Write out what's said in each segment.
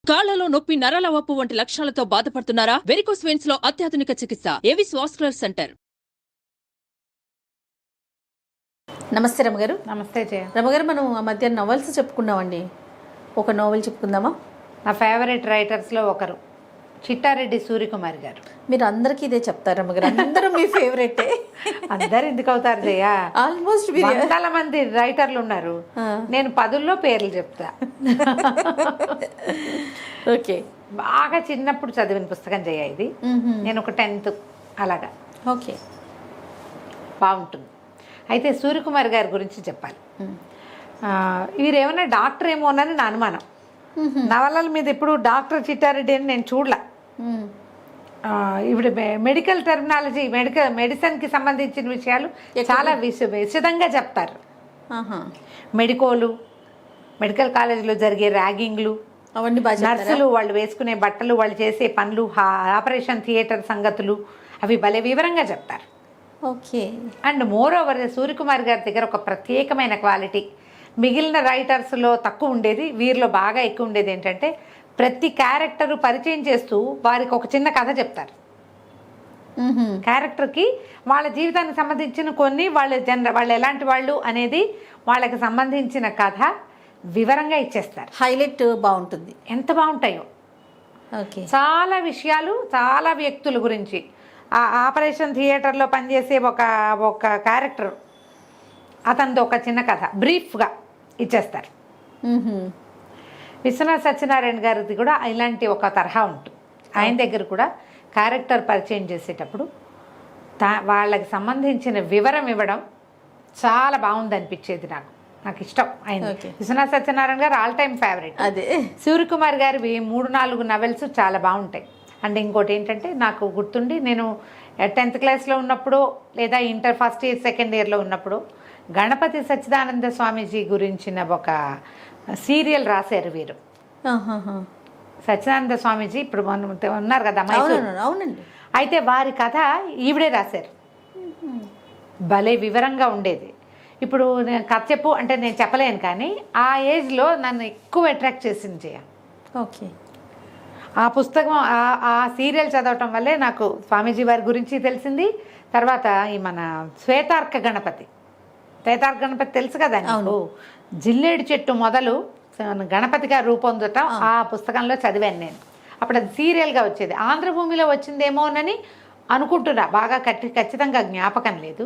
కాళ్లలో నొప్పి, నరాల వాపు వంటి లక్షణాలతో బాధపడుతున్నారా? వెరికోస్ వెయిన్స్ లో అత్యాధునిక చికిత్స ఏవిస్ వాస్కులర్ సెంటర్. నమస్తే రమగారు. నమస్తే జయ. రమగారు, మనం ఆ మధ్య నవల్స్ చెప్పుకున్నామండి. ఒక నోవెల్ చెప్పుకుందామా? నా ఫేవరెట్ రైటర్స్లో ఒకరు చిట్టారెడ్డి సూర్యకుమార్ గారు. మీరు అందరికీ ఇదే చెప్తారు రమగారు, అందరూ మీ ఫేవరెటే. అందరు ఎందుకు అవుతారు జయ? ఆల్మోస్ట్ వందల మంది రైటర్లు ఉన్నారు, నేను 10లో పేర్లు చెప్తా. ఓకే. బాగా చిన్నప్పుడు చదివిన పుస్తకం జయ ఇది. నేను ఒక 10th అలాగా. ఓకే, బాగుంటుంది. అయితే సూర్యకుమార్ గారి గురించి చెప్పాలి. వీరేమన్నా డాక్టర్ ఏమోనని నా అనుమానం. నవలల మీద ఇప్పుడు డాక్టర్ చిట్టారెడ్డి అని నేను చూడలే. ఇప్పుడు మెడికల్ టెర్మినాలజీ, మెడిసిన్కి సంబంధించిన విషయాలు చాలా విశదంగా చెప్తారు. మెడికల్ కాలేజీలో జరిగే ర్యాగింగ్లు, అవన్నీ బాగా నర్సులు వాళ్ళు వేసుకునే బట్టలు, వాళ్ళు చేసే పనులు, ఆపరేషన్ థియేటర్ సంగతులు అవి భలే వివరంగా చెప్తారు. Okay. And more over Suryakumar గారి దగ్గర ఒక ప్రత్యేకమైన క్వాలిటీ మిగిలిన రైటర్స్లో తక్కువ ఉండేది, వీరిలో బాగా ఎక్కువ ఉండేది ఏంటంటే ప్రతి క్యారెక్టరు పరిచయం చేస్తూ వారికి ఒక చిన్న కథ చెప్తారు. క్యారెక్టర్కి వాళ్ళ జీవితానికి సంబంధించిన కొన్ని, వాళ్ళు ఎలాంటి వాళ్ళు అనేది వాళ్ళకి సంబంధించిన కథ వివరంగా ఇచ్చేస్తారు. హైలైట్ బాగుంటుంది. ఎంత బాగుంటాయో. ఓకే. చాలా విషయాలు, చాలా వ్యక్తుల గురించి. ఆ ఆపరేషన్ థియేటర్లో పనిచేసే ఒక క్యారెక్టర్, అతనిది ఒక చిన్న కథ బ్రీఫ్గా ఇచ్చేస్తారు. విశ్వనాథ్ సత్యనారాయణ గారిది కూడా ఇలాంటి ఒక తరహా ఉంటుంది. ఆయన దగ్గర కూడా క్యారెక్టర్ పరిచయం చేసేటప్పుడు వాళ్ళకి సంబంధించిన వివరం ఇవ్వడం చాలా బాగుంది అనిపించేది. నాకు ఇష్టం ఆయన. విశ్వనాథ్ సత్యనారాయణ గారు ఆల్ టైమ్ ఫేవరెట్. అదే. సూర్యకుమార్ గారివి 3-4 నవెల్స్ చాలా బాగుంటాయి. అండ్ ఇంకోటి ఏంటంటే నాకు గుర్తుండి, నేను 10th క్లాస్లో ఉన్నప్పుడు లేదా ఇంటర్ ఫస్ట్ ఇయర్ సెకండ్ ఇయర్లో ఉన్నప్పుడు గణపతి సచ్చిదానంద స్వామీజీ గురించిన ఒక సీరియల్ రాశారు వీరు. సచ్చిదానంద స్వామీజీ ఇప్పుడు ఉన్నారు కదా మైసూరు. అవునండి. అయితే వారి కథ ఈవిడే రాశారు. భలే వివరంగా ఉండేది. ఇప్పుడు నేను కథ చెప్పు అంటే నేను చెప్పలేను, కానీ ఆ ఏజ్లో నన్ను ఎక్కువ అట్రాక్ట్ చేసింది జయ. ఓకే. ఆ పుస్తకం, ఆ సీరియల్ చదవటం వల్లే నాకు స్వామీజీ వారి గురించి తెలిసింది. తర్వాత ఈ మన శ్వేతార్క గణపతి తెలుసు కదా నీకు? జిల్లేడు చెట్టు మొదలు గణపతిగా రూపొందటం ఆ పుస్తకంలో చదివాను నేను. అప్పుడు అది సీరియల్గా వచ్చేది. ఆంధ్రభూమిలో వచ్చిందేమోనని అనుకుంటున్నా, బాగా ఖచ్చితంగా జ్ఞాపకం లేదు.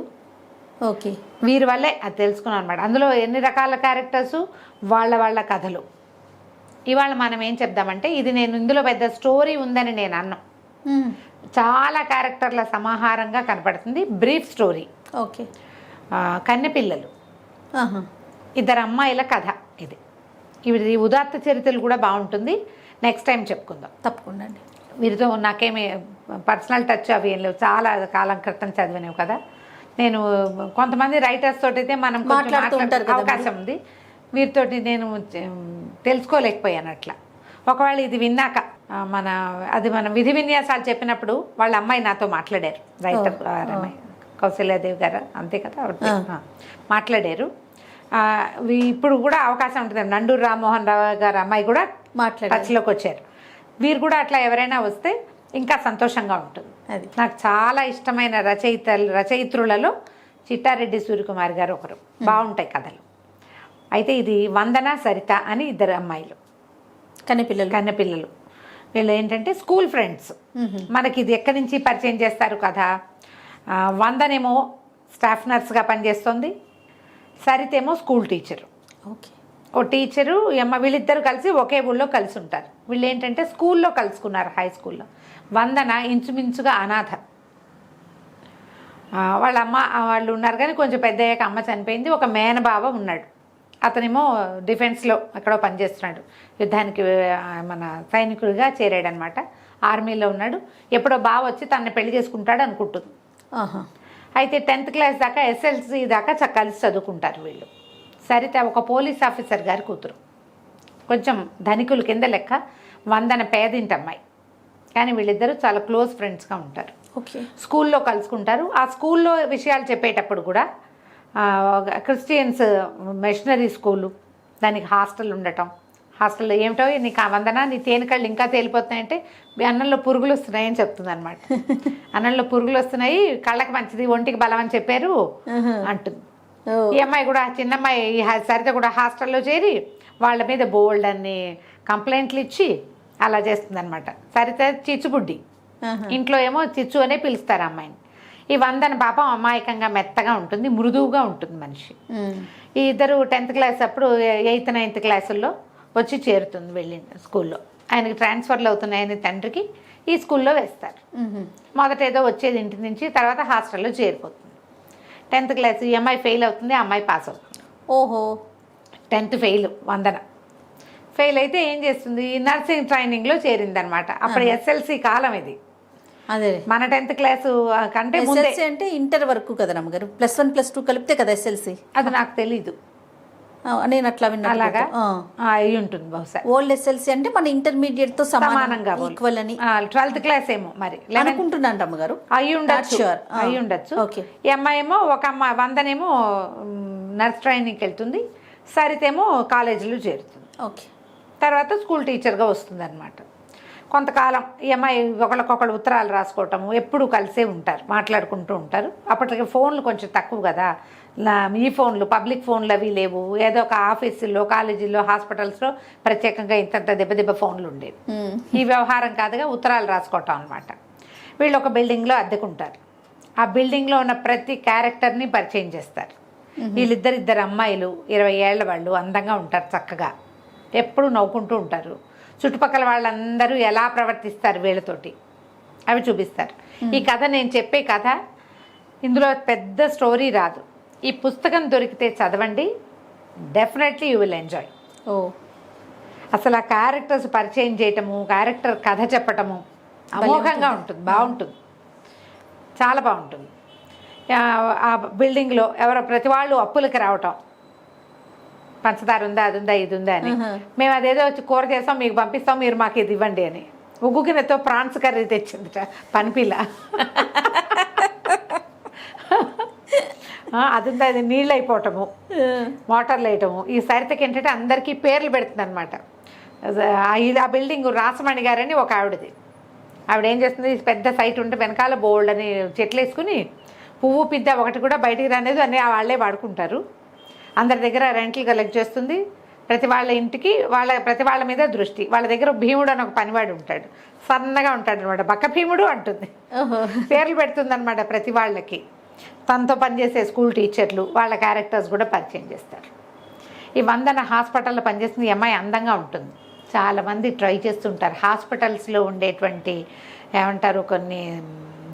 ఓకే. వీరి వల్లే అది తెలుసుకున్నాను అనమాట. అందులో ఎన్ని రకాల క్యారెక్టర్సు, వాళ్ళ కథలు. ఇవాళ మనం ఏం చెప్దామంటే, ఇది నేను ఇందులో పెద్ద స్టోరీ ఉందని నేను అన్నాను. చాలా క్యారెక్టర్ల సమాహారంగా కనపడుతుంది. Brief story. ఓకే. కన్నెపిల్లలు, 2 అమ్మాయిల కథ ఇది. ఇవి ఉదాత్త చరిత్రలు కూడా బాగుంటుంది. నెక్స్ట్ టైం చెప్పుకుందాం తప్పకుండా. వీరితో నాకేమి పర్సనల్ టచ్ అవి ఏం లేవు, చాలా కాలం క్రితం చదివినవి కదా. నేను కొంతమంది రైటర్స్ తోటి అయితే మనం అవకాశం ఉంది, వీరితోటి నేను తెలుసుకోలేకపోయాను అట్లా. ఒకవేళ ఇది విన్నాక మన విధి విన్యాసాలు చెప్పినప్పుడు వాళ్ళ అమ్మాయి నాతో మాట్లాడారు, రైటర్ కౌశల్యాదేవి గారు, అంతే కదా, మాట్లాడారు. ఇప్పుడు కూడా అవకాశం ఉంటుంది. నండూరు రామ్మోహన్ రావు గారు అమ్మాయి కూడా టచ్లోకి వచ్చారు. వీరు కూడా అట్లా ఎవరైనా వస్తే ఇంకా సంతోషంగా ఉంటుంది. నాకు చాలా ఇష్టమైన రచయిత్రులలో చిట్టారెడ్డి సూర్యకుమార్ గారు ఒకరు. బాగుంటాయి కథలు. అయితే ఇది వందన, సరిత అని 2 అమ్మాయిలు, కన్నెపిల్లలు. వీళ్ళు ఏంటంటే స్కూల్ ఫ్రెండ్స్. మనకి ఇది ఎక్కడి నుంచి పరిచయం చేస్తారు కదా. వందనేమో స్టాఫ్ నర్స్గా పనిచేస్తుంది, సరితేమో స్కూల్ టీచరు. ఓకే. ఓ టీచరు వీళ్ళిద్దరు కలిసి ఒకే ఊళ్ళో కలిసి ఉంటారు. వీళ్ళు ఏంటంటే స్కూల్లో కలుసుకున్నారు, హై స్కూల్లో. వందన ఇంచుమించుగా అనాథ. వాళ్ళ అమ్మ వాళ్ళు ఉన్నారు, కానీ కొంచెం పెద్ద అయ్యాక అమ్మ చనిపోయింది. ఒక మేనబావ ఉన్నాడు, అతనేమో డిఫెన్స్లో ఎక్కడో పనిచేస్తున్నాడు. యుద్ధానికి మన సైనికుడిగా చేరాడనమాట. ఆర్మీలో ఉన్నాడు. ఎప్పుడో బావ వచ్చి తనని పెళ్లి చేసుకుంటాడు అనుకుంటుంది. అయితే 10th క్లాస్ దాకా, SLC దాకా కలిసి చదువుకుంటారు వీళ్ళు. సరిత ఒక పోలీస్ ఆఫీసర్ గారి కూతురు, కొంచెం ధనికులు కింద లెక్క. వందన పేదింటి అమ్మాయి, కానీ వీళ్ళిద్దరూ చాలా క్లోజ్ ఫ్రెండ్స్గా ఉంటారు. ఓకే. స్కూల్లో కలుసుకుంటారు. ఆ స్కూల్లో విషయాలు చెప్పేటప్పుడు కూడా క్రిస్టియన్స్ మిషనరీ స్కూలు, దానికి హాస్టల్ ఉండటం, హాస్టల్లో ఏమిటో నీకు ఆ వందన నీ తేనెకళ్ళు ఇంకా తేలిపోతున్నాయంటే అన్నంలో పురుగులు వస్తున్నాయని చెప్తుంది అనమాట. అన్నంలో పురుగులు వస్తున్నాయి, కళ్ళకి మంచిది, ఒంటికి బలం అని చెప్పారు అంటుంది. ఈ అమ్మాయి కూడా చిన్నమ్మాయి సరిత కూడా హాస్టల్లో చేరి వాళ్ళ మీద బోల్డ్ అన్ని కంప్లైంట్లు ఇచ్చి అలా చేస్తుంది అనమాట. సరిత చిచ్చుబుడ్డి, ఇంట్లో ఏమో చిచ్చు అనే పిలుస్తారు అమ్మాయిని. ఈ వందన పాపం అమాయకంగా మెత్తగా ఉంటుంది, మృదువుగా ఉంటుంది మనిషి. ఈ ఇద్దరు 10th క్లాస్ అప్పుడు 8th 9th క్లాసుల్లో వచ్చి చేరుతుంది వెళ్ళింది స్కూల్లో. ఆయనకి ట్రాన్స్ఫర్లు అవుతున్నాయని తండ్రికి ఈ స్కూల్లో వేస్తారు. మొదట ఏదో వచ్చేది ఇంటి నుంచి, తర్వాత హాస్టల్లో చేరిపోతుంది. 10th క్లాస్ ఈ అమ్మాయి ఫెయిల్ అవుతుంది, ఆ అమ్మాయి పాస్ అవుతుంది. ఓహో, 10th ఫెయిల్ వందన. ఫెయిల్ అయితే ఏం చేస్తుంది, నర్సింగ్ ట్రైనింగ్లో చేరిందనమాట. అప్పుడు ఎస్ఎల్సి కాలం ఇది. అదే మన 10th క్లాసు కంటే ముందే. ఎస్ఎల్సి అంటే ఇంటర్ వరకు కదా నమ్మగారు, +1 +2 కలిపితే కదా ఎస్ఎల్సి. అది నాకు తెలీదు, నేను అట్లా విన్నా. అలాగా అయి ఉంటుంది బహుశా. ఓల్డ్ ఎస్ఎల్సి అంటే మన ఇంటర్మీడియట్ తో సమానంగా ఈక్వల్ అని 12th క్లాస్ ఏమో మరి అనుకుంటున్నాను అమ్మగారు. అయి ఉండొచ్చు. ఈ అమ్మాయి ఏమో ఒక అమ్మాయి వందనేమో నర్స్ ట్రైనింగ్కి వెళ్తుంది, సరితేమో కాలేజీలో చేరుతుంది. ఓకే. తర్వాత స్కూల్ టీచర్గా వస్తుంది అనమాట. కొంతకాలం ఈ అమ్మాయి ఒకళ్ళకొకళ్ళు ఉత్తరాలు రాసుకోవటము, ఎప్పుడు కలిసే ఉంటారు, మాట్లాడుకుంటూ ఉంటారు. అప్పటికి ఫోన్లు కొంచెం తక్కువ కదా, ఈ ఫోన్లు పబ్లిక్ ఫోన్లు అవి లేవు. ఏదో ఒక ఆఫీసుల్లో, కాలేజీల్లో, హాస్పిటల్స్లో ప్రత్యేకంగా ఇంత దెబ్బ ఫోన్లు ఉండేవి. ఈ వ్యవహారం కాదుగా ఉత్తరాలు రాసుకోవటం అనమాట. వీళ్ళు ఒక బిల్డింగ్లో అద్దెకుంటారు. ఆ బిల్డింగ్లో ఉన్న ప్రతి క్యారెక్టర్ని పరిచయం చేస్తారు. వీళ్ళిద్దరు అమ్మాయిలు 20 ఏళ్ల వాళ్ళు, అందంగా ఉంటారు, చక్కగా ఎప్పుడు నవ్వుకుంటూ ఉంటారు. చుట్టుపక్కల వాళ్ళందరూ ఎలా ప్రవర్తిస్తారు వీళ్ళతోటి అవి చూపిస్తారు. ఈ కథ నేను చెప్పే కథ, ఇందులో పెద్ద స్టోరీ రాదు. ఈ పుస్తకం దొరికితే చదవండి, డెఫినెట్లీ యూ విల్ ఎంజాయ్. ఓ, అసలు ఆ క్యారెక్టర్స్ పరిచయం చేయటము, క్యారెక్టర్ కథ చెప్పటము అమోఘంగా ఉంటుంది, బాగుంటుంది, చాలా బాగుంటుంది. ఆ బిల్డింగ్లో ప్రతి వాళ్ళు అప్పులకి రావటం, పంచదార ఉందా, అది ఉందా, ఇది ఉందా అని. మేము అదేదో వచ్చి కూర చేస్తాం, మీకు పంపిస్తాం, మీరు మాకు ఇది ఇవ్వండి అని. ఉగ్గుకినతో ప్రాన్స్ కర్రీ తెచ్చిందిట పనిపిల్ల. అది ఉందా, అది నీళ్ళు అయిపోవటము, మోటార్లు వేయటము. ఈ సరితకి ఏంటంటే అందరికీ పేర్లు పెడుతుంది అనమాట. ఆ బిల్డింగ్ రాసమణి గారని ఒక ఆవిడది. ఆవిడ ఏం చేస్తుంది, పెద్ద సైట్ ఉంటే వెనకాల బోల్డ్ అని చెట్లు వేసుకుని పువ్వు పిద్ద ఒకటి కూడా బయటికి రానేది అన్నీ వాళ్ళే వాడుకుంటారు. అందరి దగ్గర రెంట్లు కలెక్ట్ చేస్తుంది. ప్రతి వాళ్ళ ఇంటికి ప్రతి వాళ్ళ మీద దృష్టి. వాళ్ళ దగ్గర భీముడు అని ఒక పనివాడు ఉంటాడు, సన్నగా ఉంటాడు అనమాట, బక్క భీముడు అంటుంది. పేర్లు పెడుతుంది అనమాట ప్రతి వాళ్ళకి. తనతో పనిచేసే స్కూల్ టీచర్లు వాళ్ళ క్యారెక్టర్స్ కూడా పరిచయం చేస్తారు. ఈ వందన హాస్పిటల్లో పనిచేస్తుంది. ఈ అమ్మాయి అందంగా ఉంటుంది. చాలామంది ట్రై చేస్తుంటారు. హాస్పిటల్స్లో ఉండేటువంటి ఏమంటారు కొన్ని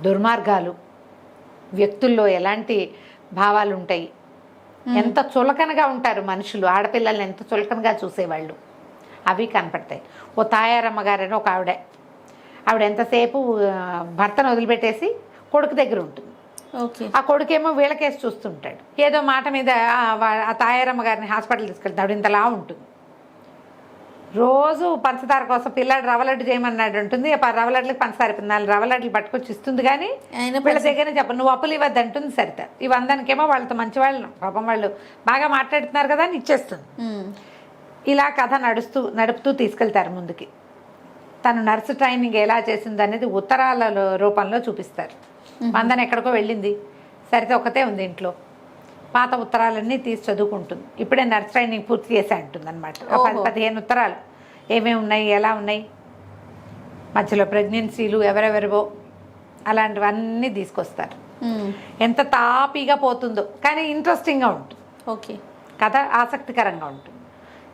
దుర్మార్గాలు, వ్యక్తుల్లో ఎలాంటి భావాలు ఉంటాయి, ఎంత చులకనగా ఉంటారు మనుషులు, ఆడపిల్లల్ని ఎంత చులకనగా చూసేవాళ్ళు, అవి కనపడతాయి. ఓ తాయారమ్మ గారని ఒక ఆవిడ ఎంతసేపు భర్తను వదిలిపెట్టేసి కొడుకు దగ్గర ఉంటుంది. ఆ కొడుకేమో వీళ్ళకేసి చూస్తుంటాడు. ఏదో మాట మీద ఆ తాయారమ్మ గారిని హాస్పిటల్ తీసుకెళ్తాడు. ఇంతలా ఉంటుంది. రోజు పంచదార కోసం పిల్లాడు రవ్వలడ్డు చేయమన్నాడు ఉంటుంది. రవ్వలడ్లకి పంచదార 4 రవ్వలడ్లు పట్టుకొచ్చి ఇస్తుంది. కానీ వీళ్ళ దగ్గర చెప్ప నువ్వు అప్పులు ఇవ్వద్దు అంటుంది సరిత. ఈ వందనికేమో వాళ్ళతో మంచి వాళ్ళు, పాపం వాళ్ళు బాగా మాట్లాడుతున్నారు కదా అని ఇచ్చేస్తుంది. ఇలా కథ నడుపుతూ తీసుకెళ్తారు ముందుకి. తను నర్సు ట్రైనింగ్ ఎలా చేసింది అనేది ఉత్తరాల రూపంలో చూపిస్తారు. వందన ఎక్కడికో వెళ్ళింది, సరిత ఒక్కతే ఉంది ఇంట్లో. పాత ఉత్తరాలన్నీ తీసి చదువుకుంటుంది. ఇప్పుడే నర్స్ ట్రైనింగ్ పూర్తి చేసి అంటుంది అనమాట. 10-15 ఉత్తరాలు ఏమేమి ఉన్నాయి, ఎలా ఉన్నాయి, మధ్యలో ప్రెగ్నెన్సీలు ఎవరెవరివో అలాంటివన్నీ తీసుకొస్తారు. ఎంత తాపీగా పోతుందో, కానీ ఇంట్రెస్టింగ్గా ఉంటుంది. ఓకే, కథ ఆసక్తికరంగా ఉంటుంది.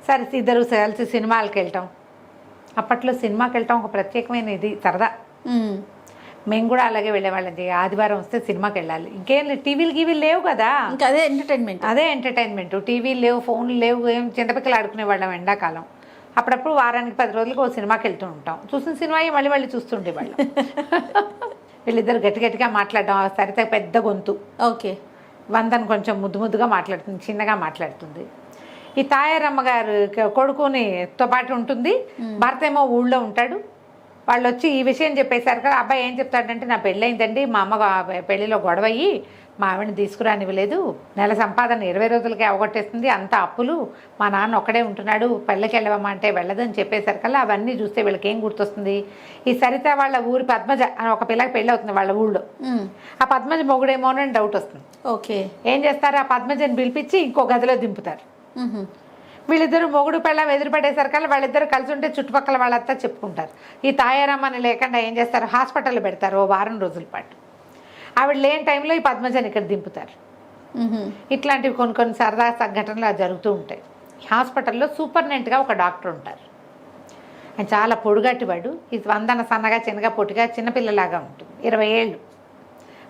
సరే, ఇద్దరు కలిసి సినిమాలకు వెళ్ళటం. అప్పట్లో సినిమాకి వెళ్ళటం ఒక ప్రత్యేకమైన ఇది, సరదా. మేము కూడా అలాగే వెళ్ళేవాళ్ళం. ఆదివారం వస్తే సినిమాకి వెళ్ళాలి. ఇంకేం టీవీలు లేవు కదా, ఇంకా అదే ఎంటర్టైన్మెంట్. టీవీలు లేవు, ఫోన్లు లేవు, ఏం చింతపిక్కలు ఆడుకునేవాళ్ళం ఎండాకాలం. అప్పుడప్పుడు వారానికి 10 రోజులకు ఒక సినిమాకి వెళ్తూ ఉంటాం. చూసిన సినిమా మళ్ళీ చూస్తుండేవాళ్ళం. వీళ్ళిద్దరు గట్టిగా మాట్లాడడం. సరిత పెద్ద గొంతు. ఓకే. వందన్ కొంచెం ముద్దుగా మాట్లాడుతుంది, చిన్నగా మాట్లాడుతుంది. ఈ తాయారమ్మ గారు కొడుకునితో పాటు ఉంటుంది. భర్త ఏమో ఊళ్ళో ఉంటాడు. వాళ్ళు వచ్చి ఈ విషయం చెప్పేశారు కదా, అబ్బాయి ఏం చెప్తాడంటే నా పెళ్ళయిందండి, మా అమ్మ పెళ్ళిలో గొడవ అయ్యి మా ఆవిడని తీసుకురానివ్వలేదు, నెల సంపాదన 20 రోజులకే అవగొట్టేస్తుంది, అంత అప్పులు, మా నాన్న ఒక్కడే ఉంటున్నాడు, పెళ్ళకి వెళ్ళవమ్మా అంటే వెళ్ళదని చెప్పేశారు కదా. అవన్నీ చూస్తే వీళ్ళకి ఏం గుర్తొస్తుంది, ఈ సరిత వాళ్ళ ఊరి పద్మజ అని ఒక పిల్లకి పెళ్ళి అవుతుంది వాళ్ళ ఊళ్ళో, ఆ పద్మజ మొగుడేమో అని డౌట్ వస్తుంది. ఓకే. ఏం చేస్తారు, ఆ పద్మజని పిలిపించి ఇంకో గదిలో దింపుతారు. వీళ్ళిద్దరు మొగుడు పెళ్ళం ఎదురుపడేసరికల్లా వాళ్ళిద్దరు కలిసి ఉంటే చుట్టుపక్కల వాళ్ళంతా చెప్పుకుంటారు. ఈ తాయారమ్మని లేకుండా ఏం చేస్తారు, హాస్పిటల్లో పెడతారు ఓ వారం రోజుల పాటు. ఆవిడ లేని టైంలో ఈ పద్మజని ఇక్కడ దింపుతారు. ఇట్లాంటివి కొన్ని సరదా సంఘటనలు జరుగుతూ ఉంటాయి. హాస్పిటల్లో సూపర్నెంట్గా ఒక డాక్టర్ ఉంటారు. ఆయన చాలా పొడుగట్టివాడు, ఈ వందన సన్నగా చిన్నగా పొట్టిగా చిన్నపిల్లలాగా ఉంటుంది. 20 ఏళ్ళు,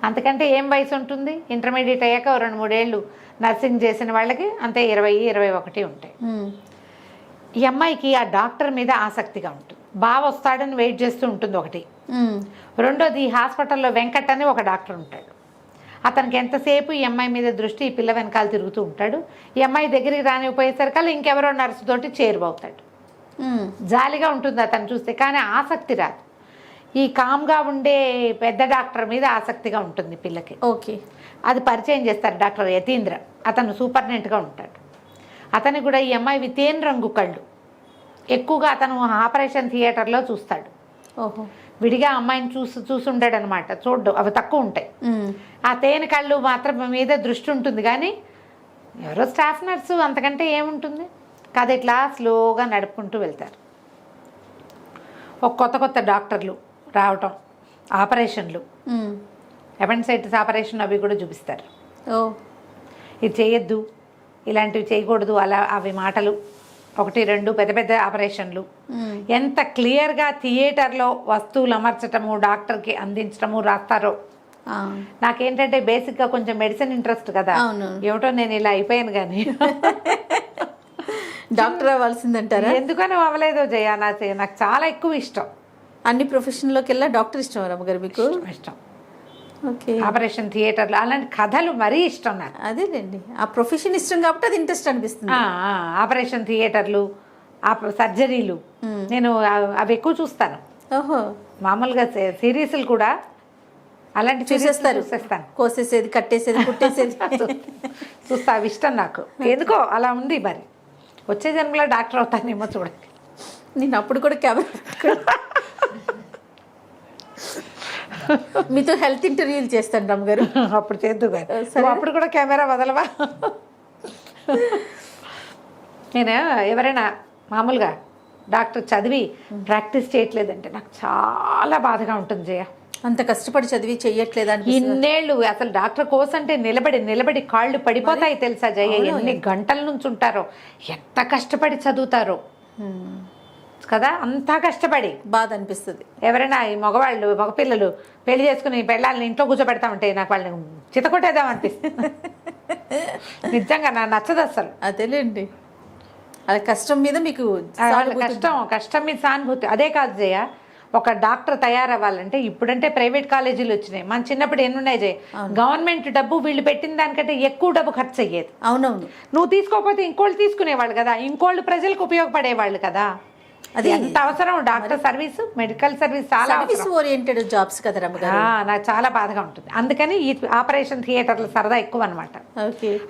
అంతకంటే ఏం వయసు ఉంటుంది, ఇంటర్మీడియట్ అయ్యాక 2-3 ఏళ్ళు నర్సింగ్ చేసిన వాళ్ళకి అంతే 20-21 ఉంటాయి. ఈ అమ్మాయికి ఆ డాక్టర్ మీద ఆసక్తిగా ఉంటుంది. బాగా వస్తాడని వెయిట్ చేస్తూ ఉంటుంది ఒకటి. రెండోది, ఈ హాస్పిటల్లో వెంకట్ అని ఒక డాక్టర్ ఉంటాడు. అతనికి ఎంతసేపు ఈ అమ్మాయి మీద దృష్టి, ఈ పిల్ల వెనకాల తిరుగుతూ ఉంటాడు. ఈ అమ్మాయి దగ్గరికి రానిపోయేసరికల్లా ఇంకెవరో నర్సు తోటి చేరువవుతాడు. జాలిగా ఉంటుంది అతను చూస్తే, కానీ ఆసక్తి రాదు. ఈ కామ్గా ఉండే పెద్ద డాక్టర్ మీద ఆసక్తిగా ఉంటుంది పిల్లకి. ఓకే. అది పరిచయం చేస్తారు డాక్టర్ యతీంద్ర. అతను సూపర్నెంట్గా ఉంటాడు. అతను కూడా ఈ అమ్మాయి తేనె రంగు కళ్ళు ఎక్కువగా అతను ఆపరేషన్ థియేటర్లో చూస్తాడు. ఓహో. విడిగా అమ్మాయిని చూసుండాడు అనమాట, చూడ్డు, అవి తక్కువ ఉంటాయి. ఆ తేనె కళ్ళు మాత్రం మీద దృష్టి ఉంటుంది, కానీ ఎవరో స్టాఫ్ నర్సు, అంతకంటే ఏముంటుంది. కథ ఇట్లా స్లోగా నడుపుకుంటూ వెళ్తారు. ఒక కొత్త డాక్టర్లు రావటం, ఆపరేషన్లు, అపెండిసైటిస్ ఆపరేషన్ అవి కూడా చూపిస్తారు. ఇది చేయొద్దు, ఇలాంటివి చేయకూడదు, అలా అవి మాటలు 1-2 పెద్ద ఆపరేషన్లు. ఎంత క్లియర్గా థియేటర్లో వస్తువులు అమర్చటము, డాక్టర్కి అందించటము రాస్తారో. నాకేంటంటే బేసిక్గా కొంచెం మెడిసిన్ ఇంట్రెస్ట్ కదా, ఏమిటో నేను ఇలా అయిపోయాను. కానీ డాక్టర్ అవ్వాల్సిందంటారా? ఎందుకని అవ్వలేదో జయ, నాకు చాలా ఎక్కువ ఇష్టం. అన్ని ప్రొఫెషన్లోకి వెళ్ళా డాక్టర్ ఇష్టం రమ్మగారు మీకు? ఇష్టం. ఓకే. ఆపరేషన్ థియేటర్లో అలాంటి కథలు మరీ ఇష్టం నాకు. అదేలేండి, ఆ ప్రొఫెషన్ ఇష్టం కాబట్టి అది ఇంట్రెస్ట్ అనిపిస్తుంది. ఆపరేషన్ థియేటర్లు, సర్జరీలు నేను అవి ఎక్కువ చూస్తాను. ఓహో. మామూలుగా సిరీస్లు కూడా అలాంటి చూసేస్తాను. కోసేసేది, కట్టేసేది, కుట్టేసేది చూస్తా, అవి ఇష్టం నాకు. ఎందుకో అలా ఉంది. మరి వచ్చే జన్మలో డాక్టర్ అవుతానేమో చూడండి. నేను అప్పుడు కూడా కెమెరా మీతో హెల్త్ ఇంటర్వ్యూలు చేస్తాను రమ్మగారు. అప్పుడు చేద్దు కానీ అప్పుడు కూడా కెమెరా వదలవా? నేను ఎవరైనా మామూలుగా డాక్టర్ చదివి ప్రాక్టీస్ చేయట్లేదంటే నాకు చాలా బాధగా ఉంటుంది జయ. అంత కష్టపడి చదివి చెయ్యట్లేదా? ఇన్నేళ్ళు అసలు డాక్టర్ కోర్స్ అంటే నిలబడి కాళ్ళు పడిపోతాయి తెలుసా జయ. ఎన్ని గంటల నుంచి ఉంటారో, ఎంత కష్టపడి చదువుతారో కదా, అంతా కష్టపడి. బాధ అనిపిస్తుంది. ఎవరైనా ఈ మగపిల్లలు పెళ్లి చేసుకుని పెళ్ళాలని ఇంట్లో కూర్చోబెడతామంటే నాకు వాళ్ళని చితకొట్టేద్దాం అనిపిస్తుంది. నిజంగా నాకు నచ్చదు అసలు. అదేలేండి, అది కష్టం మీద మీకు కష్టం మీద సానుభూతి. అదే కాదు జయ, ఒక డాక్టర్ తయారవ్వాలంటే ఇప్పుడంటే ప్రైవేట్ కాలేజీలు వచ్చినాయి. మన చిన్నప్పుడు ఎన్ని ఉన్నాయి జయ, గవర్నమెంట్ డబ్బు వీళ్ళు పెట్టిన దానికంటే ఎక్కువ డబ్బు ఖర్చు అయ్యేది. అవునవును. నువ్వు తీసుకోకపోతే ఇంకోళ్ళు తీసుకునేవాళ్ళు కదా, ఇంకోళ్ళు ప్రజలకు ఉపయోగపడేవాళ్ళు కదా. అది ఎంత అవసరం డాక్టర్ సర్వీస్, మెడికల్ సర్వీస్ చాలా ఓరియంటెడ్ జాబ్స్ కదా రమ్మగారు. నాకు చాలా బాధగా ఉంటుంది. అందుకని ఈ ఆపరేషన్ థియేటర్లు సరదా ఎక్కువ అనమాట.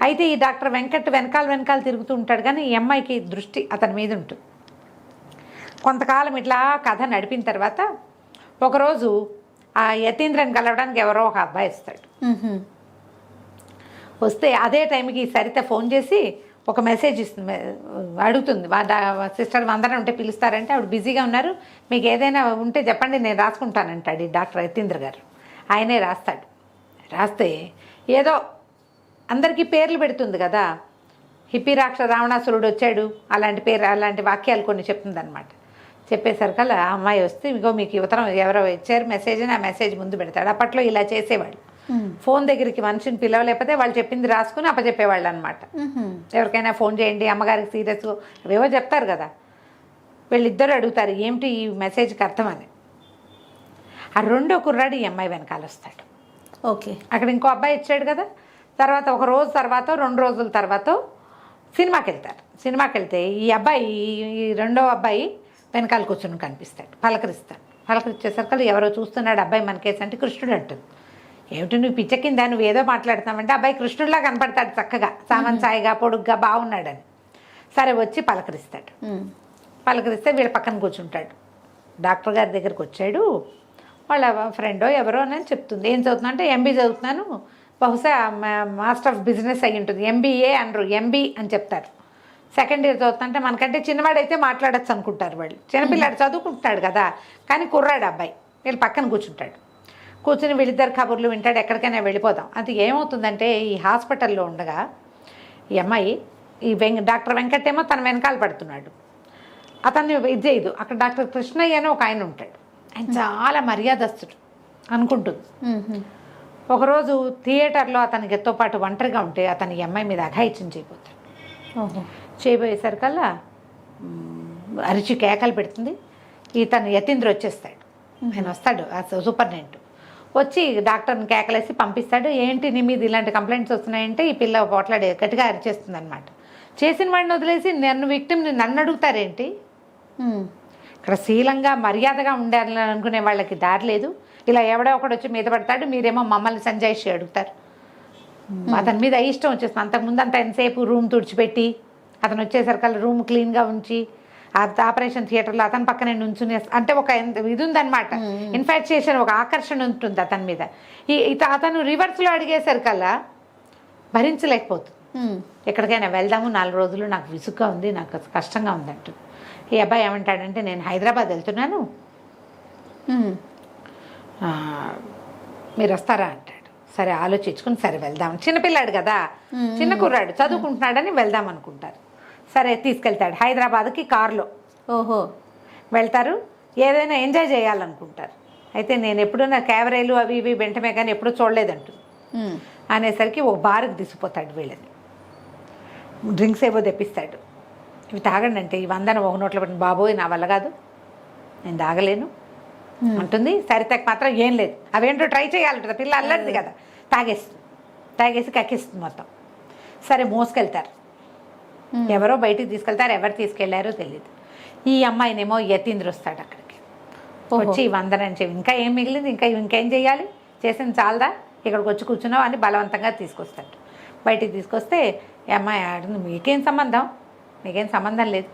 అయితే ఈ డాక్టర్ వెంకట్ వెనకాల తిరుగుతూ ఉంటాడు, కానీ ఈ అమ్మాయికి దృష్టి అతని మీద ఉంటుంది. కొంతకాలం ఇట్లా కథ నడిపిన తర్వాత ఒకరోజు ఆ యతీంద్రని కలవడానికి ఎవరో ఒక అబ్బాయి వస్తాడు. వస్తే అదే టైంకి సరిత ఫోన్ చేసి ఒక మెసేజ్ ఇస్తుంది, అడుగుతుంది. సిస్టర్ అందరం ఉంటే పిలుస్తారంటే ఆవిడ బిజీగా ఉన్నారు, మీకు ఏదైనా ఉంటే చెప్పండి నేను రాసుకుంటానంటాడు ఈ డాక్టర్ యతీంద్ర గారు. ఆయనే రాస్తాడు. రాస్తే ఏదో అందరికీ పేర్లు పెడుతుంది కదా, హిప్పిరాక్ష రావణాసురుడు వచ్చాడు అలాంటి వాక్యాలు కొన్ని చెప్తుంది అనమాట. చెప్పేసరికల్లా ఆ అమ్మాయి వస్తే ఇగో మీకు ఉత్తరం ఎవరో ఇచ్చారు మెసేజ్ అని ఆ మెసేజ్ ముందు పెడతాడు. అప్పట్లో ఇలా చేసేవాళ్ళు. ఫోన్ దగ్గరికి మనిషిని పిలవలేకపోతే వాళ్ళు చెప్పింది రాసుకుని అప్పచెప్పేవాళ్ళు అనమాట. ఎవరికైనా ఫోన్ చేయండి, అమ్మగారికి సీరియస్ అవేవో చెప్తారు కదా. వీళ్ళిద్దరు అడుగుతారు ఏమిటి ఈ మెసేజ్కి అర్థం అని. ఆ రెండో కుర్రాడు ఈ అమ్మాయి వెనకాల వస్తాడు. ఓకే. అక్కడ ఇంకో అబ్బాయి ఇచ్చాడు కదా. తర్వాత ఒక రోజు తర్వాత 2 రోజుల తర్వాత సినిమాకి వెళ్తారు. సినిమాకి వెళ్తే ఈ రెండో అబ్బాయి వెనకాల కూర్చొని కనిపిస్తాడు, పలకరిస్తాడు. పలకరించేసరికి ఎవరో చూస్తున్నాడు అబ్బాయి మనకేసి అంటే కృష్ణుడు అంటుంది. ఏమిటి నువ్వు పిచ్చకిందా, నువ్వు ఏదో మాట్లాడుతున్నావంటే అబ్బాయి కృష్ణుడిలా కనపడతాడు చక్కగా, సామాన్ సాయిగా పొడుగ్గా బాగున్నాడని. సరే వచ్చి పలకరిస్తాడు. పలకరిస్తే వీళ్ళ పక్కన కూర్చుంటాడు. డాక్టర్ గారి దగ్గరికి వచ్చాడు, వాళ్ళ ఫ్రెండో ఎవరో అని చెప్తుంది. ఏం చదువుతున్నా అంటే ఎంబీ చదువుతున్నాను, బహుశా మాస్టర్ ఆఫ్ బిజినెస్ అయ్యి ఉంటుంది, ఎంబీఏ అనరు, ఎంబీ అని చెప్తారు. సెకండ్ ఇయర్ చదువుతుంటే మనకంటే చిన్నవాడైతే మాట్లాడచ్చు అనుకుంటారు వాళ్ళు, చిన్నపిల్లాడు చదువుకుంటున్నాడు కదా, కానీ కుర్రాడు అబ్బాయి వీళ్ళు పక్కన కూర్చుంటాడు. కూర్చుని వీళ్ళిద్దరు కబుర్లు వింటాడు, ఎక్కడికైనా వెళ్ళిపోదాం. అది ఏమవుతుందంటే ఈ హాస్పిటల్లో ఉండగా ఈ అమ్మాయి ఈ డాక్టర్ వెంకట్ ఏమో తన వెనకాల పడుతున్నాడు, అతన్ని ఇది చేయదు. అక్కడ డాక్టర్ కృష్ణయ్య అని ఒక ఆయన ఉంటాడు, ఆయన చాలా మర్యాదస్తుడు అనుకుంటుంది. ఒకరోజు థియేటర్లో అతనికి ఎత్తో పాటు ఒంటరిగా ఉంటే అతని ఈ అమ్మాయి మీద అఘాయిత్యం చేయబోతాడు. చేయబోయేసరికల్లా అరిచి కేకలు పెడుతుంది. ఇతను యతీంద్ర వచ్చేస్తాడు, ఆయన వస్తాడు సూపరింటెండెంట్ వచ్చి డాక్టర్ని కేకలేసి పంపిస్తాడు. ఏంటి నీ మీద ఇలాంటి కంప్లైంట్స్ వస్తున్నాయంటే ఈ పిల్ల పోట్లాడే గట్టిగా అరిచేస్తుంది అనమాట. చేసిన వాడిని వదిలేసి నన్ను విక్టిమ్ని నన్ను అడుగుతారేంటి? ఇక్కడ శీలంగా మర్యాదగా ఉండాలని అనుకునే వాళ్ళకి దారి లేదు. ఇలా ఎవడో ఒకడు వచ్చి మీద పడతాడు, మీరేమో మమ్మల్ని సంజాయిషి అడుగుతారు. అతని మీద ఇష్టం వచ్చేస్తుంది. అంతకుముందు అంత ఎంతసేపు రూమ్ తుడిచిపెట్టి అతను వచ్చేసరికల్లా రూమ్ క్లీన్గా ఉంచి ఆపరేషన్ థియేటర్లో అతని పక్కనే నుంచుని అంటే ఒక ఇది ఉందన్నమాట, ఇన్ఫాక్చుయేషన్, ఒక ఆకర్షణ ఉంటుంది అతని మీద. అతను రివర్స్లో అడిగేసరికల్లా భరించలేకపోతుంది. ఎక్కడికైనా వెళ్దాము 4 రోజులు, నాకు విసుగ్గా ఉంది, నాకు కష్టంగా ఉందంటూ. ఈ అబ్బాయి ఏమంటాడంటే నేను హైదరాబాద్ వెళ్తున్నాను, మీరు వస్తారా అంటాడు. సరే ఆలోచించుకుని సరే వెళ్దాం, చిన్నపిల్లాడు కదా, చిన్న కుర్రాడు చదువుకుంటున్నాడని వెళ్దాం అనుకుంటారు. సరే తీసుకెళ్తాడు హైదరాబాద్కి కారులో. ఓహో వెళ్తారు, ఏదైనా ఎంజాయ్ చేయాలనుకుంటారు. అయితే నేను ఎప్పుడూ క్యావరేలు అవి ఇవి వెంటనే కానీ ఎప్పుడూ చూడలేదంటూ అనేసరికి ఓ బార్కి తీసుకుపోతాడు వీళ్ళని. డ్రింక్స్ ఏవో తెప్పిస్తాడు. ఇవి తాగండి అంటే ఈ 100 ఒక నోట్లో పెట్టిన, బాబోయ్ నా వల్ల కాదు, నేను తాగలేను అంటుంది. సరితకు మాత్రం ఏం లేదు, అవేంటో ట్రై చేయాలంటుంది, పిల్ల అల్లరిది కదా, తాగేసి కక్కిస్తుంది మొత్తం. సరే మోసుకెళ్తారు, ఎవరో బయటికి తీసుకెళ్తారు, ఎవరు తీసుకెళ్లారో తెలియదు. ఈ అమ్మాయినేమో యతీంద్ర వస్తాడు అక్కడికి. వచ్చి 100 అని చెప్పి ఇంకా ఏం మిగిలింది, ఇంకేం చేయాలి, చేసింది చాలదా, ఇక్కడికి వచ్చి కూర్చున్నావు అని బలవంతంగా తీసుకొస్తాడు. బయటికి తీసుకొస్తే ఈ అమ్మాయి ఆడుతుంది, మీకేం సంబంధం లేదు,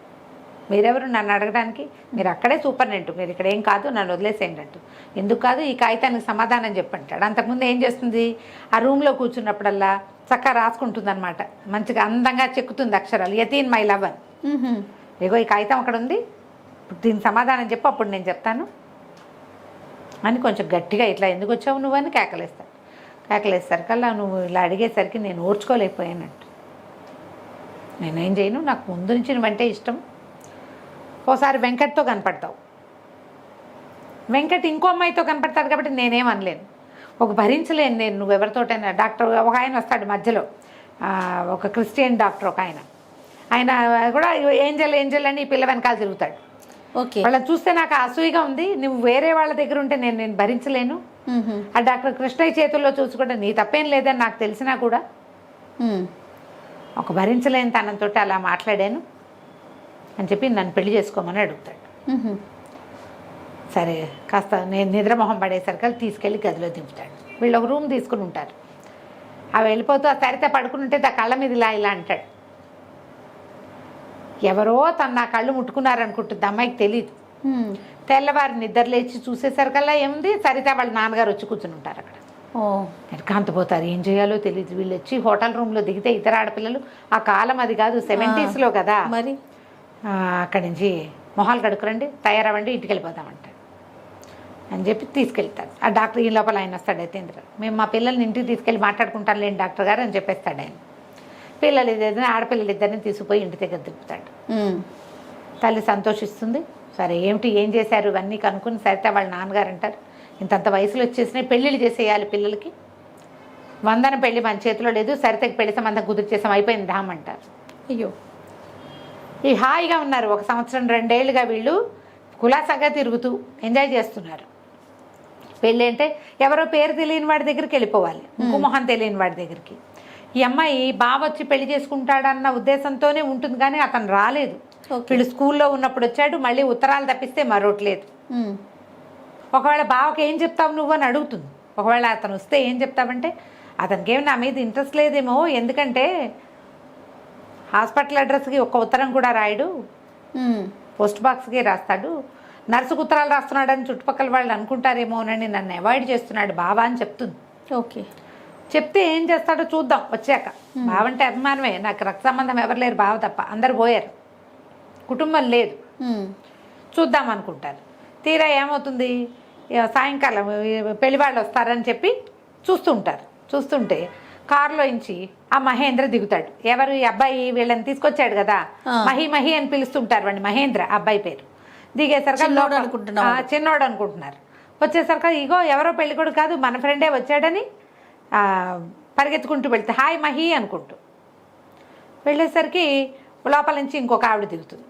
మీరెవరు నన్ను అడగడానికి, మీరు అక్కడే సూపరింటెండెంట్, మీరు ఇక్కడ ఏం కాదు, నన్ను వదిలేసేయండి అంటూ. ఎందుకు కాదు, ఈ కాగితానికి సమాధానం చెప్పంటాడు. అంతకుముందు ఏం చేస్తుంది, ఆ రూమ్లో కూర్చున్నప్పుడల్లా చక్కగా రాసుకుంటుంది అనమాట, మంచిగా అందంగా చెక్కుతుంది అక్షరాలు, యతీన్ మై లవర్, ఇగో ఈ కాగితం అక్కడ ఉంది, దీనికి సమాధానం చెప్పు, అప్పుడు నేను చెప్తాను అని కొంచెం గట్టిగా ఇట్లా ఎందుకు వచ్చావు నువ్వు అని కేకలేసరికల్లా నువ్వు ఇలా అడిగేసరికి నేను ఓర్చుకోలేకపోయానంట. నేనేం చేయను, నాకు ముందు నుంచి నువ్వంటే ఇష్టం. ఓసారి వెంకట్తో కనపడతావు, వెంకట్ ఇంకో అమ్మాయితో కనపడతాడు కాబట్టి నేనేం అనలేను, ఒక భరించలేను నేను నువ్వెవరితోటైనా. డాక్టర్ ఒక ఆయన వస్తాడు మధ్యలో, ఒక క్రిస్టియన్ డాక్టర్ ఒక ఆయన కూడా ఏంజల్ అని ఈ పిల్ల వెనకాల తిరుగుతాడు. ఓకే, వాళ్ళని చూస్తే నాకు అసూయగా ఉంది, నువ్వు వేరే వాళ్ళ దగ్గర ఉంటే నేను భరించలేను. ఆ డాక్టర్ కృష్ణయ్య చేతుల్లో చూసుకుంటే నీ తప్పేం లేదని నాకు తెలిసినా కూడా ఒక భరించలేని తనంతో అలా మాట్లాడాను అని చెప్పి నన్ను పెళ్లి చేసుకోమని అడుగుతాడు. సరే కాస్త నేను నిద్రమొహం పడేసరికి తీసుకెళ్ళి గదిలో దింపుతాడు. వీళ్ళు ఒక రూమ్ తీసుకుని ఉంటారు. అవి వెళ్ళిపోతూ ఆ సరిత పడుకుని ఉంటే దా కళ్ళ మీద ఇలా అంటాడు. ఎవరో నా కళ్ళు ముట్టుకున్నారనుకుంటుంది, అమ్మాయికి తెలియదు. తెల్లవారి నిద్ర లేచి చూసేసరికల్లా ఏముంది, సరిత వాళ్ళ నాన్నగారు వచ్చి కూర్చుని ఉంటారు అక్కడ. కాంతపోతారు, ఏం చేయాలో తెలియదు. వీళ్ళు వచ్చి హోటల్ రూమ్లో దిగితే ఇతర ఆడపిల్లలు, ఆ కాలం అది కాదు 70s కదా మరి, అక్కడి నుంచి మొహాలు కడుకురండి, తయారవ్వండి, ఇంటికి వెళ్ళిపోతామంటారు అని చెప్పి తీసుకెళ్తారు. ఆ డాక్టర్ ఈ లోపల ఆయన వస్తాడు యతీంద్ర, మేము మా పిల్లల్ని ఇంటికి తీసుకెళ్ళి మాట్లాడుకుంటాను లేండి డాక్టర్ గారు అని చెప్పేస్తాడు ఆయన. పిల్లలు ఇద్దరిని ఆడపిల్లలు ఇద్దరిని తీసుకుపోయి ఇంటి దగ్గర దింపుతాడు. తల్లి సంతోషిస్తుంది. సరే ఏం చేశారు ఇవన్నీ కనుక్కుని సరితే వాళ్ళ నాన్నగారు అంటారు, ఇంతంత వయసులో వచ్చేసినాయి, పెళ్ళిళ్ళు చేసేయాలి పిల్లలకి, 100 పెళ్ళి మన చేతిలో లేదు, సరితకి పెళ్లి సంబంధం కుదిర్చేసాం, అయిపోయింది ధామ్ అంటారు. అయ్యో, ఈ హాయిగా ఉన్నారు 1 సంవత్సరం 2 ఏళ్ళుగా వీళ్ళు కులాసాగా తిరుగుతూ ఎంజాయ్ చేస్తున్నారు. పెళ్ళి అంటే ఎవరో పేరు తెలియని వాడి దగ్గరికి వెళ్ళిపోవాలి, ఇంకో మొహం తెలియని వాడి దగ్గరికి. ఈ అమ్మాయి బావ వచ్చి పెళ్లి చేసుకుంటాడన్న ఉద్దేశంతోనే ఉంటుంది, కానీ అతను రాలేదు. వీళ్ళు స్కూల్లో ఉన్నప్పుడు వచ్చాడు, మళ్ళీ ఉత్తరాలు తప్పిస్తే మరొకట్లేదు. ఒకవేళ బావకి ఏం చెప్తావు నువ్వు అని అడుగుతుంది. ఒకవేళ అతను వస్తే ఏం చెప్తావంటే అతనికి ఏమి నా మీద ఇంట్రెస్ట్ లేదేమో, ఎందుకంటే హాస్పిటల్ అడ్రస్కి ఒక్క ఉత్తరం కూడా రాయడు, పోస్ట్ బాక్స్కి రాస్తాడు, నర్సుకు ఉత్తరాలు రాస్తున్నాడని చుట్టుపక్కల వాళ్ళు అనుకుంటారేమోనని నన్ను అవాయిడ్ చేస్తున్నాడు బావా అని చెప్తుంది. ఓకే. చెప్తే ఏం చేస్తాడో చూద్దాం వచ్చాక. బావ అంటే అభిమానమే, నాకు రక్త సంబంధం ఎవరు లేరు, బావ తప్ప, అందరు పోయారు, కుటుంబం లేదు, చూద్దాం అనుకుంటారు. తీరా ఏమవుతుంది, సాయంకాలం పెళ్లి వాళ్ళు వస్తారని చెప్పి చూస్తుంటే కారులో నుంచి ఆ మహేంద్ర దిగుతాడు. ఎవరు ఈ అబ్బాయి, వీళ్ళని తీసుకొచ్చాడు కదా, మహి అని పిలుస్తుంటారు వాడిని, మహేంద్ర అబ్బాయి పేరు. దిగేసరికి చిన్నోడు అనుకుంటున్నారు. వచ్చేసరికి ఇగో ఎవరో పెళ్ళికొడు కాదు మన ఫ్రెండే వచ్చాడని పరిగెత్తుకుంటూ వెళ్తే హాయ్ మహి అనుకుంటూ వెళ్ళేసరికి లోపల నుంచి ఇంకొక ఆవిడ దిగుతుంది.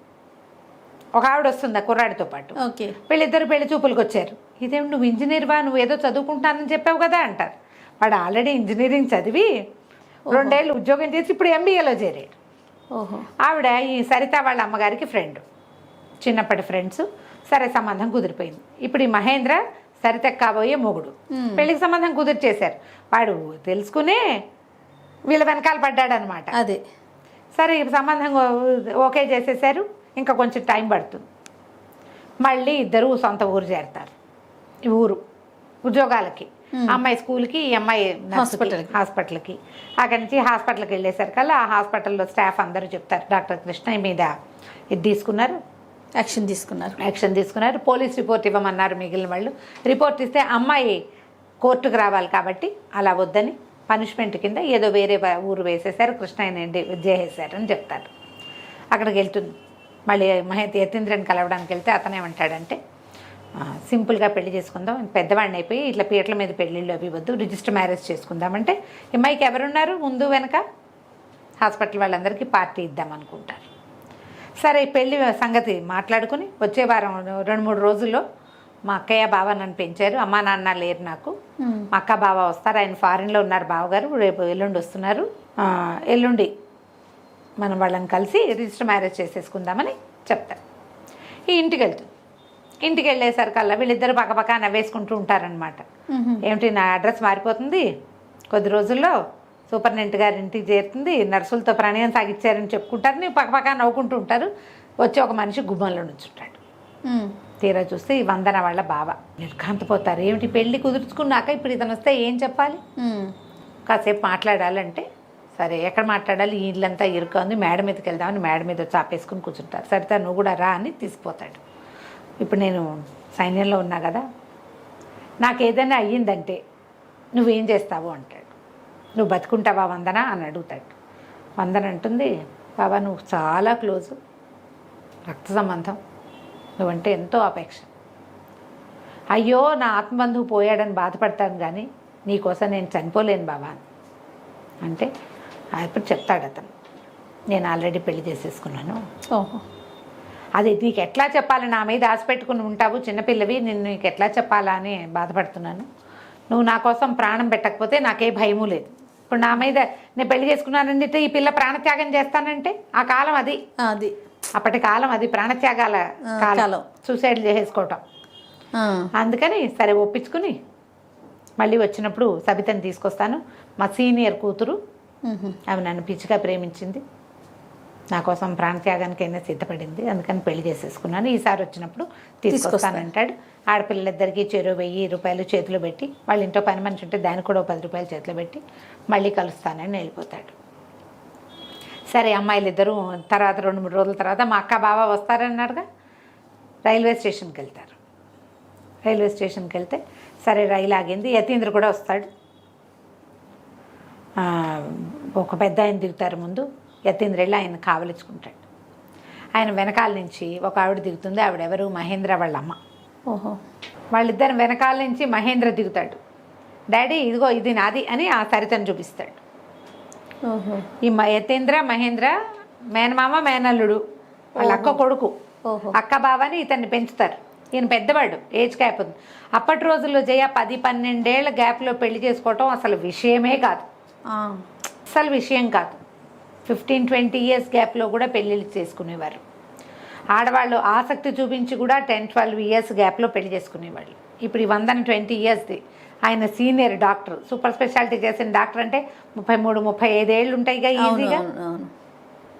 ఒక ఆవిడ వస్తుంది ఆ కుర్రాడితో పాటు. ఓకే. వీళ్ళిద్దరు పెళ్లి చూపులకు వచ్చారు. ఇదేమి నువ్వు ఇంజనీర్వా, నువ్వు ఏదో చదువుకుంటానని చెప్పావు కదా అంటారు. వాడు ఆల్రెడీ ఇంజనీరింగ్ చదివి 2 ఏళ్ళు ఉద్యోగం చేసి ఇప్పుడు ఎంబీఏలో చేరాడు. ఆవిడ ఈ సరిత వాళ్ళ అమ్మగారికి ఫ్రెండ్, చిన్నప్పటి ఫ్రెండ్స్. సరే సంబంధం కుదిరిపోయింది. ఇప్పుడు ఈ మహేంద్ర సరిత కాబోయే మొగుడు, పెళ్లికి సంబంధం కుదిర్చేశారు. వాడు తెలుసుకునే వీళ్ళ వెనకాల పడ్డాడనమాట. అదే సరే సంబంధం ఓకే చేసేసారు. ఇంకా కొంచెం టైం పడుతుంది. మళ్ళీ ఇద్దరు సొంత ఊరు చేరతారు. ఈ ఊరు ఉద్యోగాలకి, అమ్మాయి స్కూల్కి, ఈ అమ్మాయి హాస్పిటల్కి. అక్కడి నుంచి హాస్పిటల్కి వెళ్ళేసరికల్లా ఆ హాస్పిటల్లో స్టాఫ్ అందరూ చెప్తారు డాక్టర్ కృష్ణ మీద ఇది తీసుకున్నారు, యాక్షన్ తీసుకున్నారు, పోలీస్ రిపోర్ట్ ఇవ్వమన్నారు. మిగిలిన వాళ్ళు రిపోర్ట్ ఇస్తే అమ్మాయి కోర్టుకు రావాలి కాబట్టి అలా వద్దని పనిష్మెంట్ కింద ఏదో వేరే ఊరు వేసేసారు, కృష్ణయ్యని చేసేసారు అని చెప్తారు. అక్కడికి వెళ్తుంది. మళ్ళీ యతీంద్రని కలవడానికి వెళ్తే అతనేమంటాడంటే సింపుల్గా పెళ్లి చేసుకుందాం, పెద్దవాడిని అయిపోయి ఇట్లా పీటల మీద పెళ్ళిళ్ళు అవి వద్దు, రిజిస్టర్ మ్యారేజ్ చేసుకుందామంటే అమ్మాయికి ఎవరున్నారు ముందు వెనక, హాస్పిటల్ వాళ్ళందరికీ పార్టీ ఇద్దాం అనుకుంటారు. సరే పెళ్లి సంగతి మాట్లాడుకుని వచ్చే వారం 2-3 రోజుల్లో మా అక్కయ్య బావ నన్ను పెంచారు, అమ్మా నాన్న లేరు నాకు, మా అక్క బావ వస్తారు, ఆయన ఫారిన్లో ఉన్నారు బావగారు, రేపు ఎల్లుండి వస్తున్నారు, ఎల్లుండి మనం వాళ్ళని కలిసి రిజిస్టర్ మ్యారేజ్ చేసేసుకుందామని చెప్తారు. ఈ ఇంటికి వెళ్తుంది. ఇంటికి వెళ్ళేసరికల్లా వీళ్ళిద్దరు పక్కపక్క నవ్వేసుకుంటూ ఉంటారనమాట. ఏమిటి నా అడ్రస్ మారిపోతుంది, కొద్ది రోజుల్లో సూపరింటెండెంట్ గారి ఇంటికి చేరుతుంది, నర్సులతో ప్రణయం సాగిచ్చారని చెప్పుకుంటారు, నీ పక్కపక్క నవ్వుకుంటూ ఉంటారు. వచ్చి ఒక మనిషి గుమ్మంలో నుంచుంటాడు. తీరా చూస్తే ఈ వందన వాళ్ళ బావ. నిర్ఘాంతపోతారు. ఏమిటి పెళ్ళి కుదుర్చుకున్నాక ఇప్పుడు ఇతను వస్తే ఏం చెప్పాలి, కాసేపు మాట్లాడాలంటే సరే ఎక్కడ మాట్లాడాలి, ఈ ఇల్లంతా ఇరుక ఉంది, మేడ మీదకి వెళ్దామని మేడ మీద వచ్చి ఆపేసుకుని కూర్చుంటారు. సరితా నువ్వు కూడా రా అని తీసుకుపోతాడు. ఇప్పుడు నేను సైన్యంలో ఉన్నా కదా, నాకు ఏదైనా అయ్యిందంటే నువ్వేం చేస్తావు అంటాడు. నువ్వు బతుకుంటావా వందన అని అడుగుతాడు. వందన అంటుంది, బాబా నువ్వు చాలా క్లోజు, రక్త సంబంధం, నువ్వంటే ఎంతో అపేక్ష, అయ్యో నా ఆత్మబంధువు పోయాడని బాధపడతాను కానీ నీకోసం నేను చనిపోలేను బాబా అంటే అప్పుడు చెప్తాడు అతను, నేను ఆల్రెడీ పెళ్లి చేసేసుకున్నాను. అది నీకు ఎట్లా చెప్పాలి, నా మీద ఆశ పెట్టుకుని ఉంటావు, చిన్నపిల్లవి, నేను నీకు ఎట్లా చెప్పాలా అని బాధపడుతున్నాను. నువ్వు నా కోసం ప్రాణం పెట్టకపోతే నాకే భయము లేదు. ఇప్పుడు నా మీద నేను పెళ్లి చేసుకున్నానంటే ఈ పిల్ల ప్రాణత్యాగం చేస్తానంటే ఆ కాలం అది అప్పటి కాలం అది, ప్రాణత్యాగాల కాలం, సూసైడ్ చేసేసుకోవటం. అందుకని సరే ఒప్పించుకుని మళ్ళీ వచ్చినప్పుడు సబితని తీసుకొస్తాను, మా సీనియర్ కూతురు, ఆమె నన్ను పిచ్చిగా ప్రేమించింది, నా కోసం ప్రాణత్యాగానికైనా సిద్ధపడింది, అందుకని పెళ్లి చేసేసుకున్నాను, ఈసారి వచ్చినప్పుడు తీసుకొస్తానంటాడు. ఆడపిల్లలిద్దరికీ చెరో 1000 రూపాయలు చేతిలో పెట్టి, వాళ్ళ ఇంట్లో పని మనిషి ఉంటే దానికి కూడా 10 రూపాయలు చేతిలో పెట్టి మళ్ళీ కలుస్తానని వెళ్ళిపోతాడు. సరే అమ్మాయిలు ఇద్దరు తర్వాత 2-3 రోజుల తర్వాత మా అక్క బావ వస్తారన్నారుగా, రైల్వే స్టేషన్కి వెళ్తారు. రైల్వే స్టేషన్కి వెళ్తే సరే రైలు ఆగింది, యతీంద్ర కూడా వస్తాడు. ఒక పెద్ద ఆయన దిగుతారు ముందు, యతీంద్ర వెళ్ళి ఆయన కావలించుకుంటాడు. ఆయన వెనకాల నుంచి ఒక ఆవిడ దిగుతుంది. ఆవిడెవరు, మహేంద్ర వాళ్ళ అమ్మ. వాళ్ళిద్దరు వెనకాల నుంచి మహేంద్ర దిగుతాడు. డాడీ ఇదిగో ఇది నాది అని ఆ సరితను చూపిస్తాడు. ఈ యతీంద్ర మహేంద్ర మేనమామ మేనల్లుడు, వాళ్ళ అక్క కొడుకు, అక్క బావని ఇతన్ని పెంచుతారు. ఈయన పెద్దవాడు, ఏజ్ గ్యాప్ ఉంది. అప్పటి రోజుల్లో జయ 10-12 ఏళ్ల గ్యాప్లో పెళ్లి చేసుకోవటం అసలు విషయమే కాదు, అసలు విషయం కాదు. 15-20 ఇయర్స్ గ్యాప్లో కూడా పెళ్ళిళ్ళు చేసుకునేవారు. ఆడవాళ్ళు ఆసక్తి చూపించి కూడా 10-12 ఇయర్స్ గ్యాప్లో పెళ్లి చేసుకునేవాళ్ళు. ఇప్పుడు ఈ 120 ఇయర్స్ది ఆయన సీనియర్ డాక్టర్, సూపర్ స్పెషాలిటీ చేసిన డాక్టర్ అంటే 33-35 ఏళ్ళు ఉంటాయిగా ఈజీగా.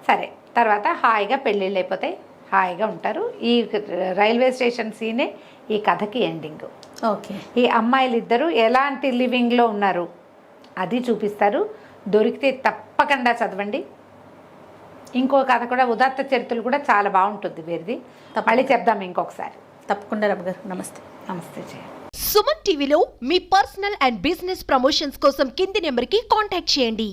సరే, తర్వాత హాయిగా పెళ్ళిళ్ళు అయిపోతాయి, హాయిగా ఉంటారు. ఈ రైల్వే స్టేషన్ సీనే ఈ కథకి ఎండింగ్. ఓకే. ఈ అమ్మాయిలు ఇద్దరు ఎలాంటి లివింగ్లో ఉన్నారు అది చూపిస్తారు. దొరికితే తప్పకుండా చదవండి. ఇంకో కథ కూడా ఉదాత్త చరిత్రలు కూడా చాలా బాగుంటుంది వీరిది, మళ్ళీ చెప్దాం ఇంకొకసారి. తప్పకుండా రమ్య గారు. నమస్తే. నమస్తే జయ. సుమన్ టీవీలో మీ పర్సనల్ అండ్ బిజినెస్ ప్రమోషన్స్ కోసం కింది నెంబర్కి కాంటాక్ట్ చేయండి.